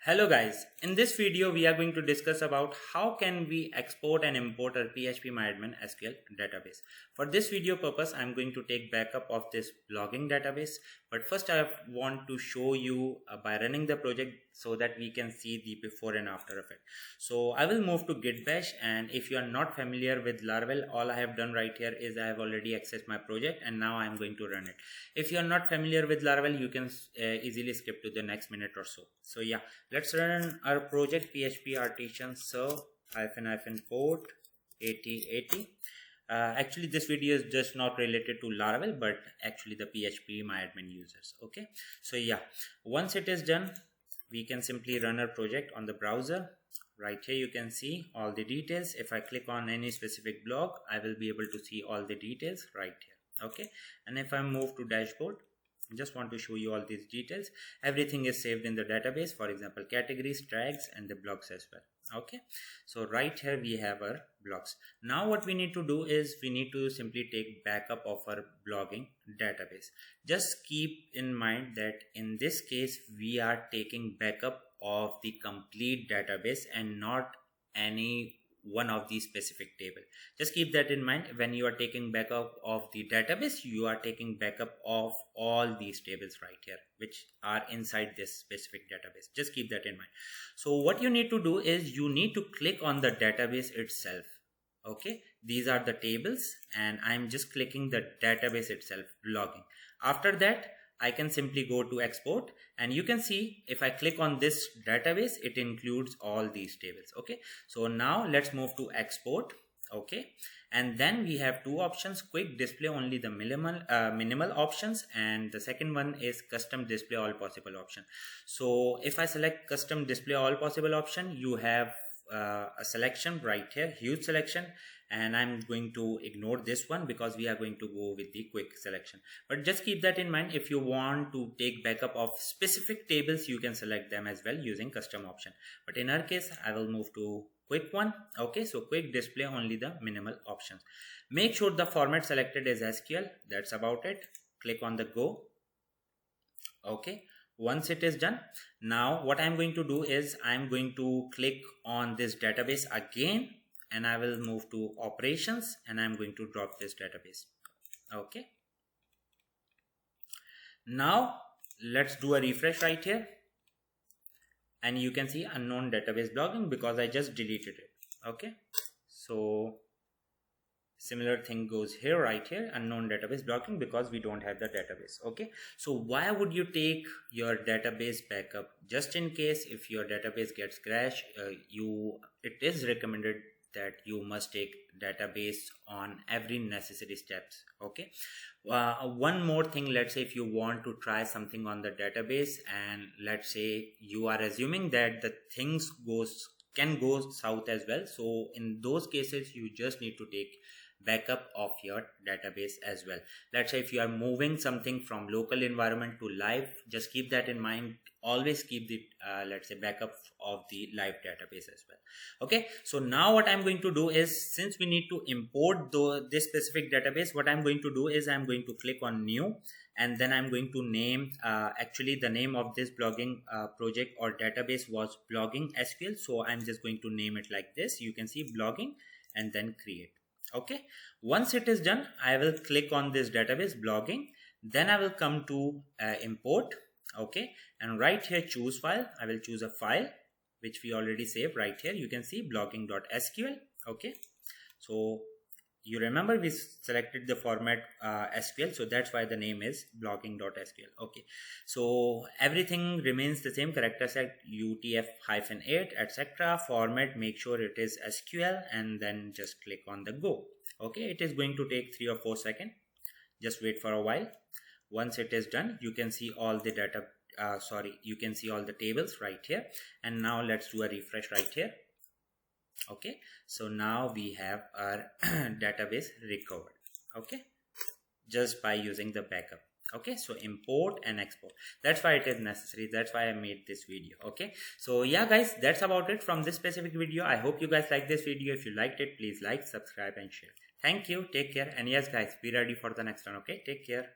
Hello guys, in this video we are going to discuss about how can we export and import our PhpMyAdmin SQL database. For this video purpose I am going to take backup of this blogging database, but first I want to show you by running the project so that we can see the before and after effect. So I will move to git bash, and if you are not familiar with Laravel, all I have done right here is I have already accessed my project and now I am going to run it. If you are not familiar with Laravel, you can easily skip to the next minute or so. So yeah, let's run our project php artisan serve --port 8080. Actually this video is just not related to Laravel but actually the PhpMyAdmin users. Okay, so yeah, once it is done we can simply run our project on the browser. Right here you can see all the details. If I click on any specific blog, I will be able to see all the details right here. Okay, and if I move to dashboard, just want to show you all these details. Everything is saved in the database, for example categories, tags, and the blogs as well. Okay, so right here we have our blogs. Now what we need to do is we need to simply take backup of our blogging database. Just keep in mind that in this case we are taking backup of the complete database and not any one of these specific table. Just keep that in mind. When you are taking backup of the database, you are taking backup of all these tables right here which are inside this specific database. Just keep that in mind. So what you need to do is you need to click on the database itself. Okay, these are the tables and I'm just clicking the database itself, blogging. After that I can simply go to export, and you can see if I click on this database it includes all these tables. Okay, so now let's move to export. Okay, and then we have two options: quick display only the minimal options, and the second one is custom display all possible option. So if I select custom display all possible option, you have a selection right here, huge selection, and I'm going to ignore this one because we are going to go with the quick selection. But just keep that in mind. If you want to take backup of specific tables, you can select them as well using custom option, but in our case I will move to quick one. Okay, so quick display only the minimal options. Make sure the format selected is SQL. That's about it. Click on the go. Okay, once it is done, now what I'm going to do is I'm going to click on this database again, and I will move to operations and I'm going to drop this database. Okay, now let's do a refresh right here, and you can see unknown database blogging because I just deleted it. Okay, so similar thing goes here right here, unknown database blocking, because we don't have the database. Okay, so why would you take your database backup? Just in case if your database gets crashed, it is recommended that you must take database on every necessary steps. Okay, one more thing, let's say if you want to try something on the database and let's say you are assuming that the things can go south as well, so in those cases you just need to take backup of your database as well. Let's say if you are moving something from local environment to live, just keep that in mind. Always keep the let's say backup of the live database as well. Okay, so now what I'm going to do is, since we need to import this specific database, what I'm going to do is I'm going to click on new, and then I'm going to name actually the name of this blogging project or database was blogging SQL, so I'm just going to name it like this. You can see blogging and then create. Okay, once it is done, I will click on this database blogging, then I will come to import. Okay, and right here choose file. I will choose a file which we already saved right here. You can see blogging.sql. Okay, so you remember we selected the format SQL, so that's why the name is blogging.sql. Okay, so everything remains the same, character set UTF-8 etc. Format, make sure it is SQL, and then just click on the go. Okay, it is going to take 3 or 4 seconds. Just wait for a while. Once it is done, you can see all the data you can see all the tables right here, and now let's do a refresh right here. Okay, so now we have our database recovered. Okay, just by using the backup. Okay, so import and export, that's why it is necessary. That's why I made this video. Okay, so yeah guys, that's about it from this specific video. I hope you guys like this video. If you liked it, please like, subscribe and share. Thank you, take care, and yes guys, be ready for the next one. Okay, take care.